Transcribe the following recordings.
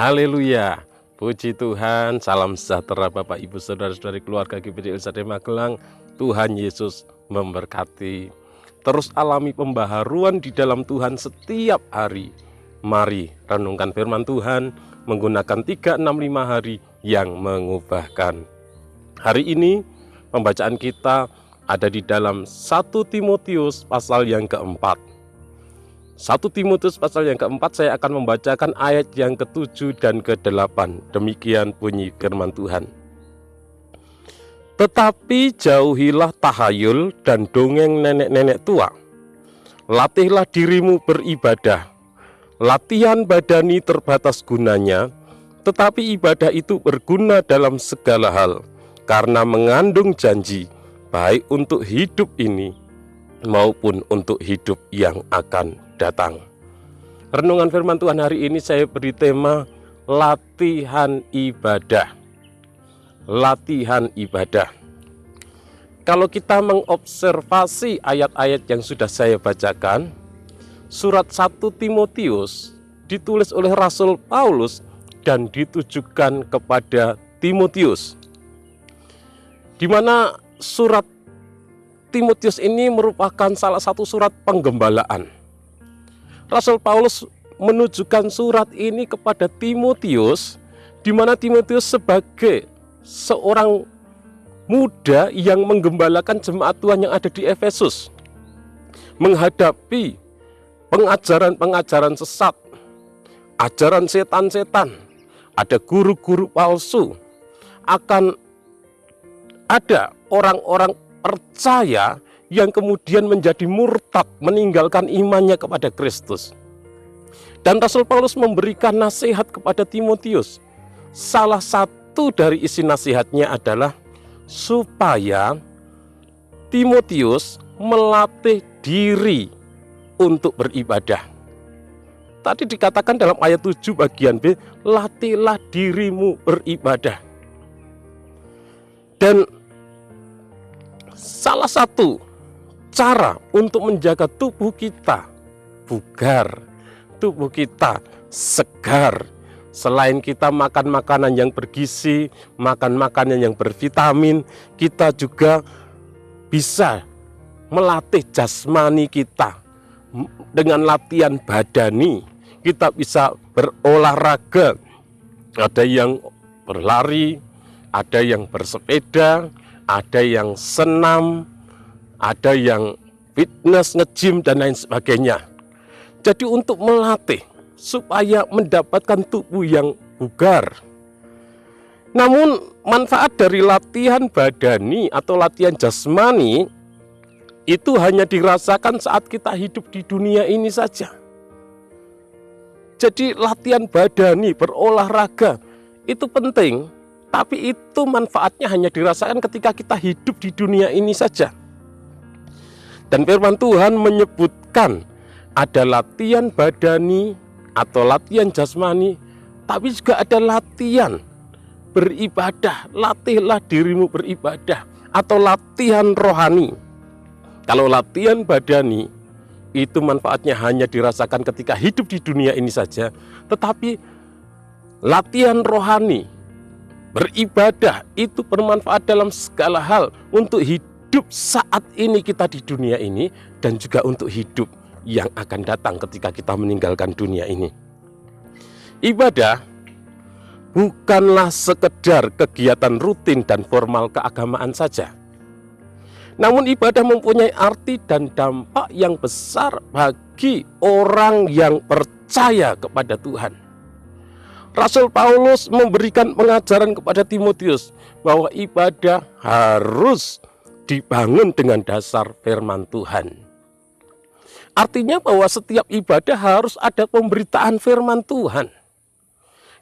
Haleluya, puji Tuhan, salam sejahtera Bapak Ibu Saudara-saudari keluarga GBD Ilsade Magelang. Tuhan Yesus memberkati. Terus alami pembaharuan di dalam Tuhan setiap hari. Mari renungkan firman Tuhan menggunakan 365 hari yang mengubahkan. Hari ini pembacaan kita ada di dalam 1 Timotius pasal yang keempat. 1 Timotius pasal yang keempat, saya akan membacakan ayat yang ke-7 dan ke-8. Demikian bunyi firman Tuhan. Tetapi jauhilah tahayul dan dongeng nenek-nenek tua. Latihlah dirimu beribadah. Latihan badani terbatas gunanya, tetapi ibadah itu berguna dalam segala hal, karena mengandung janji, baik untuk hidup ini maupun untuk hidup yang akan datang. Renungan firman Tuhan hari ini saya beri tema latihan ibadah. Latihan ibadah. Kalau kita mengobservasi ayat-ayat yang sudah saya bacakan, surat 1 Timotius ditulis oleh Rasul Paulus dan ditujukan kepada Timotius, di mana surat Timotius ini merupakan salah satu surat penggembalaan. Rasul Paulus menunjukkan surat ini kepada Timotius, di mana Timotius sebagai seorang muda yang menggembalakan jemaat Tuhan yang ada di Efesus, menghadapi pengajaran-pengajaran sesat, ajaran setan-setan, ada guru-guru palsu, akan ada orang-orang percaya yang kemudian menjadi murtad, meninggalkan imannya kepada Kristus. Dan Rasul Paulus memberikan nasihat kepada Timotius. Salah satu dari isi nasihatnya adalah supaya Timotius melatih diri untuk beribadah. Tadi dikatakan dalam ayat 7 bagian B, latihlah dirimu beribadah. Dan salah satu cara untuk menjaga tubuh kita bugar, tubuh kita segar, selain kita makan makanan yang bergizi, makan makanan yang bervitamin, kita juga bisa melatih jasmani kita dengan latihan badani. Kita bisa berolahraga, ada yang berlari, ada yang bersepeda, ada yang senam, ada yang fitness, nge-gym dan lain sebagainya. Jadi untuk melatih supaya mendapatkan tubuh yang bugar. Namun manfaat dari latihan badani atau latihan jasmani itu hanya dirasakan saat kita hidup di dunia ini saja. Jadi latihan badani, berolahraga itu penting, tapi itu manfaatnya hanya dirasakan ketika kita hidup di dunia ini saja. Dan firman Tuhan menyebutkan ada latihan badani atau latihan jasmani, tapi juga ada latihan beribadah. Latihlah dirimu beribadah atau latihan rohani. Kalau latihan badani itu manfaatnya hanya dirasakan ketika hidup di dunia ini saja, tetapi latihan rohani, beribadah itu bermanfaat dalam segala hal untuk hidup saat ini kita di dunia ini dan juga untuk hidup yang akan datang ketika kita meninggalkan dunia ini. Ibadah bukanlah sekedar kegiatan rutin dan formal keagamaan saja. Namun ibadah mempunyai arti dan dampak yang besar bagi orang yang percaya kepada Tuhan. Rasul Paulus memberikan pengajaran kepada Timotius bahwa ibadah harus dibangun dengan dasar firman Tuhan. Artinya bahwa setiap ibadah harus ada pemberitaan firman Tuhan.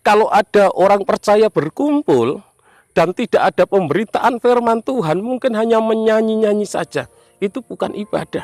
Kalau ada orang percaya berkumpul dan tidak ada pemberitaan firman Tuhan, mungkin hanya menyanyi-nyanyi saja, itu bukan ibadah.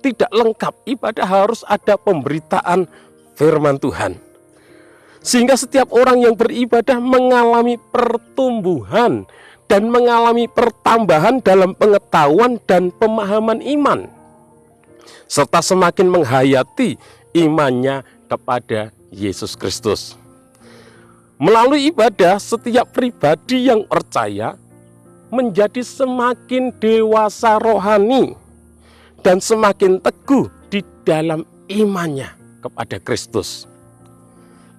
Tidak lengkap, ibadah harus ada pemberitaan firman Tuhan. Sehingga setiap orang yang beribadah mengalami pertumbuhan dan mengalami pertambahan dalam pengetahuan dan pemahaman iman, serta semakin menghayati imannya kepada Yesus Kristus. Melalui ibadah, setiap pribadi yang percaya menjadi semakin dewasa rohani dan semakin teguh di dalam imannya kepada Kristus.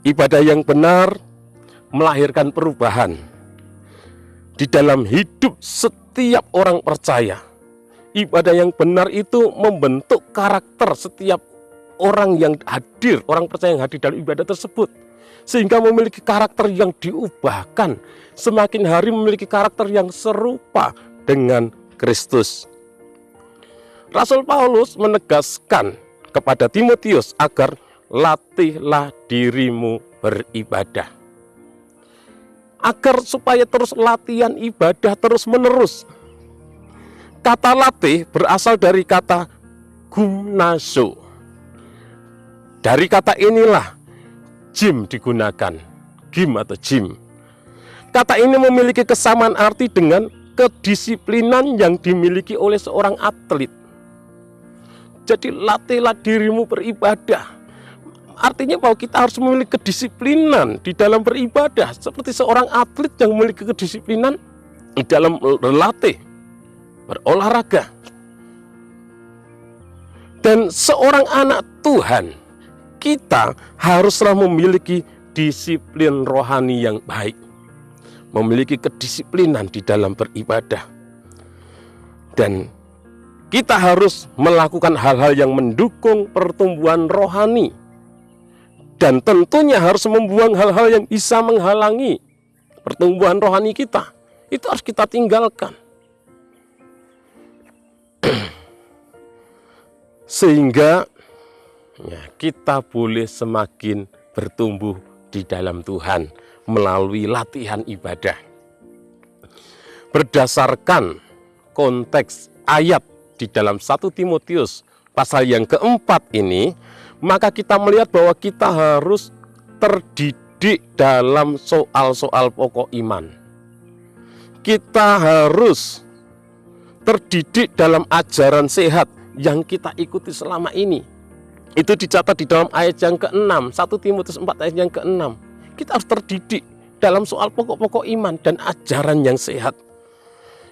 Ibadah yang benar melahirkan perubahan di dalam hidup setiap orang percaya. Ibadah yang benar itu membentuk karakter setiap orang yang hadir, orang percaya yang hadir dalam ibadah tersebut, sehingga memiliki karakter yang diubahkan, semakin hari memiliki karakter yang serupa dengan Kristus. Rasul Paulus menegaskan kepada Timotius agar latihlah dirimu beribadah. Agar supaya terus latihan ibadah terus menerus. Kata latih berasal dari kata gymnazo. Dari kata inilah gym digunakan, gym atau gym. Kata ini memiliki kesamaan arti dengan kedisiplinan yang dimiliki oleh seorang atlet. Jadi latihlah dirimu beribadah. Artinya bahwa kita harus memiliki kedisiplinan di dalam beribadah. Seperti seorang atlet yang memiliki kedisiplinan di dalam berlatih, berolahraga. Dan seorang anak Tuhan, kita haruslah memiliki disiplin rohani yang baik, memiliki kedisiplinan di dalam beribadah, dan kita harus melakukan hal-hal yang mendukung pertumbuhan rohani, dan tentunya harus membuang hal-hal yang bisa menghalangi pertumbuhan rohani kita. Itu harus kita tinggalkan, sehingga kita boleh semakin bertumbuh di dalam Tuhan melalui latihan ibadah. Berdasarkan konteks ayat di dalam 1 Timotius pasal yang keempat ini, maka kita melihat bahwa kita harus terdidik dalam soal-soal pokok iman. Kita harus terdidik dalam ajaran sehat yang kita ikuti selama ini. Itu dicatat di dalam ayat yang ke-6, 1 Timotius 4 ayat yang ke-6. Kita harus terdidik dalam soal pokok-pokok iman dan ajaran yang sehat.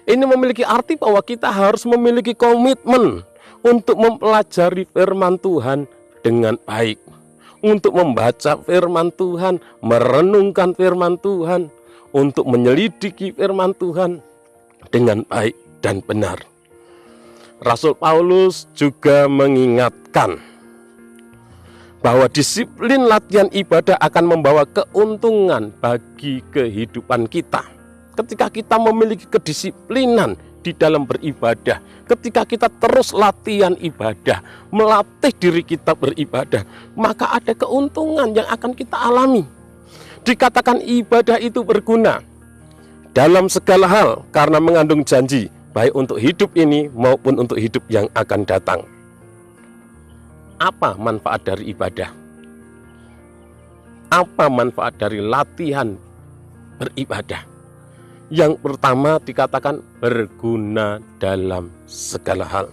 Ini memiliki arti bahwa kita harus memiliki komitmen untuk mempelajari firman Tuhan dengan baik, untuk membaca firman Tuhan, merenungkan firman Tuhan, untuk menyelidiki firman Tuhan dengan baik dan benar. Rasul Paulus juga mengingatkan bahwa disiplin latihan ibadah akan membawa keuntungan bagi kehidupan kita. Ketika kita memiliki kedisiplinan di dalam beribadah, ketika kita terus latihan ibadah, melatih diri kita beribadah, maka ada keuntungan yang akan kita alami. Dikatakan ibadah itu berguna dalam segala hal karena mengandung janji, baik untuk hidup ini maupun untuk hidup yang akan datang. Apa manfaat dari ibadah? Apa manfaat dari latihan beribadah? Yang pertama dikatakan berguna dalam segala hal.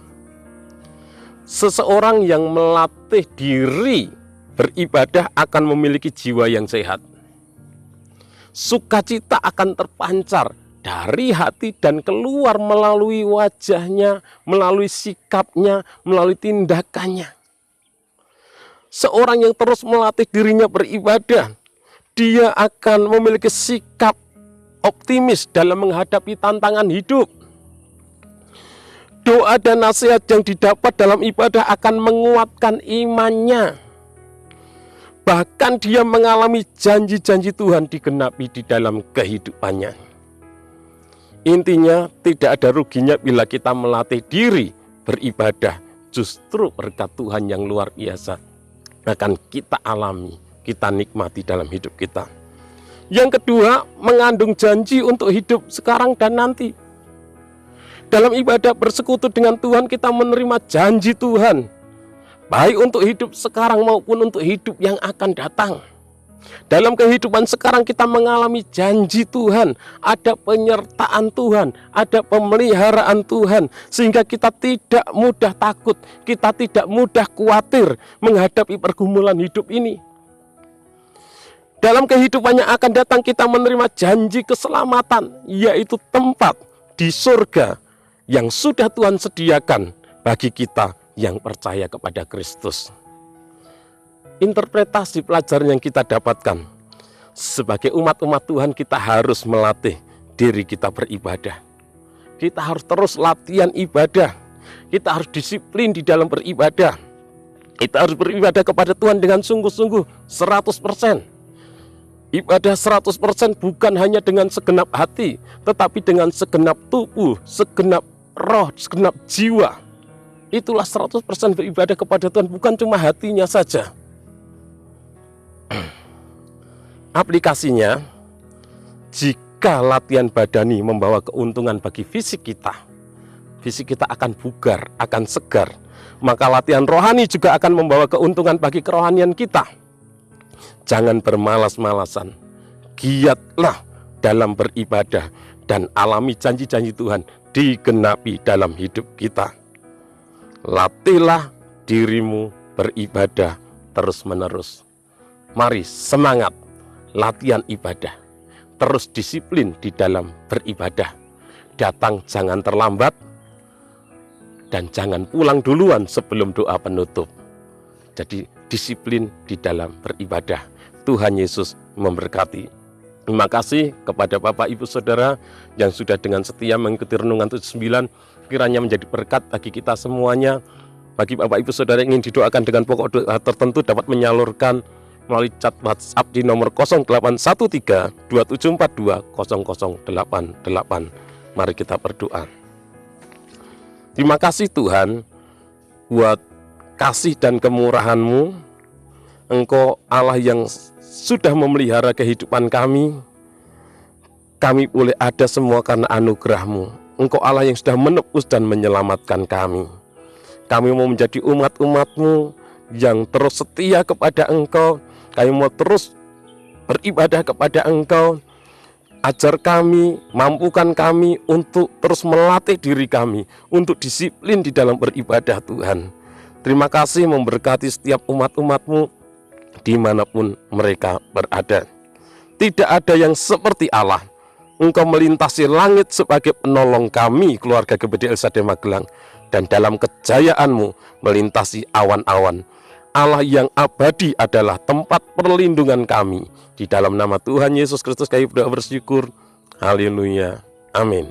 Seseorang yang melatih diri beribadah akan memiliki jiwa yang sehat. Sukacita akan terpancar dari hati dan keluar melalui wajahnya, melalui sikapnya, melalui tindakannya. Seorang yang terus melatih dirinya beribadah, dia akan memiliki sikap optimis dalam menghadapi tantangan hidup. Doa dan nasihat yang didapat dalam ibadah akan menguatkan imannya. Bahkan dia mengalami janji-janji Tuhan digenapi di dalam kehidupannya. Intinya tidak ada ruginya bila kita melatih diri beribadah. Justru berkat Tuhan yang luar biasa akan kita alami, kita nikmati dalam hidup kita. Yang kedua, mengandung janji untuk hidup sekarang dan nanti. Dalam ibadah bersekutu dengan Tuhan, kita menerima janji Tuhan, baik untuk hidup sekarang maupun untuk hidup yang akan datang. Dalam kehidupan sekarang kita mengalami janji Tuhan, ada penyertaan Tuhan, ada pemeliharaan Tuhan, sehingga kita tidak mudah takut, kita tidak mudah khawatir menghadapi pergumulan hidup ini. Dalam kehidupan yang akan datang kita menerima janji keselamatan, yaitu tempat di surga yang sudah Tuhan sediakan bagi kita yang percaya kepada Kristus. Interpretasi pelajaran yang kita dapatkan, sebagai umat-umat Tuhan kita harus melatih diri kita beribadah. Kita harus terus latihan ibadah. Kita harus disiplin di dalam beribadah. Kita harus beribadah kepada Tuhan dengan sungguh-sungguh 100%. Ibadah 100% bukan hanya dengan segenap hati, tetapi dengan segenap tubuh, segenap roh, segenap jiwa. Itulah 100% beribadah kepada Tuhan, bukan cuma hatinya saja. Aplikasinya, jika latihan badani membawa keuntungan bagi fisik kita akan bugar, akan segar. Maka latihan rohani juga akan membawa keuntungan bagi kerohanian kita. Jangan bermalas-malasan, giatlah dalam beribadah dan alami janji-janji Tuhan digenapi dalam hidup kita. Latihlah dirimu beribadah terus-menerus. Mari semangat latihan ibadah, terus disiplin di dalam beribadah. Datang jangan terlambat, dan jangan pulang duluan sebelum doa penutup. Jadi disiplin di dalam beribadah. Tuhan Yesus memberkati. Terima kasih kepada Bapak Ibu Saudara yang sudah dengan setia mengikuti Renungan 79. Kiranya menjadi berkat bagi kita semuanya. Bagi Bapak Ibu Saudara yang ingin didoakan dengan pokok doa tertentu, dapat menyalurkan melalui chat WhatsApp di nomor 0813 2742 0088. Mari kita berdoa. Terima kasih Tuhan buat kasih dan kemurahan-Mu. Engkau Allah yang sudah memelihara kehidupan kami. Kami boleh ada semua karena anugerah-Mu. Engkau Allah yang sudah menebus dan menyelamatkan kami. Kami mau menjadi umat-umat-Mu yang terus setia kepada Engkau. Kami mau terus beribadah kepada Engkau. Ajar kami, mampukan kami untuk terus melatih diri kami, untuk disiplin di dalam beribadah Tuhan. Terima kasih memberkati setiap umat-umat-Mu dimanapun mereka berada. Tidak ada yang seperti Allah. Engkau melintasi langit sebagai penolong kami, keluarga GBD El Shaddai Magelang, dan dalam kejayaan-Mu melintasi awan-awan. Allah yang abadi adalah tempat perlindungan kami. Di dalam nama Tuhan Yesus Kristus kami berdoa bersyukur. Haleluya. Amin.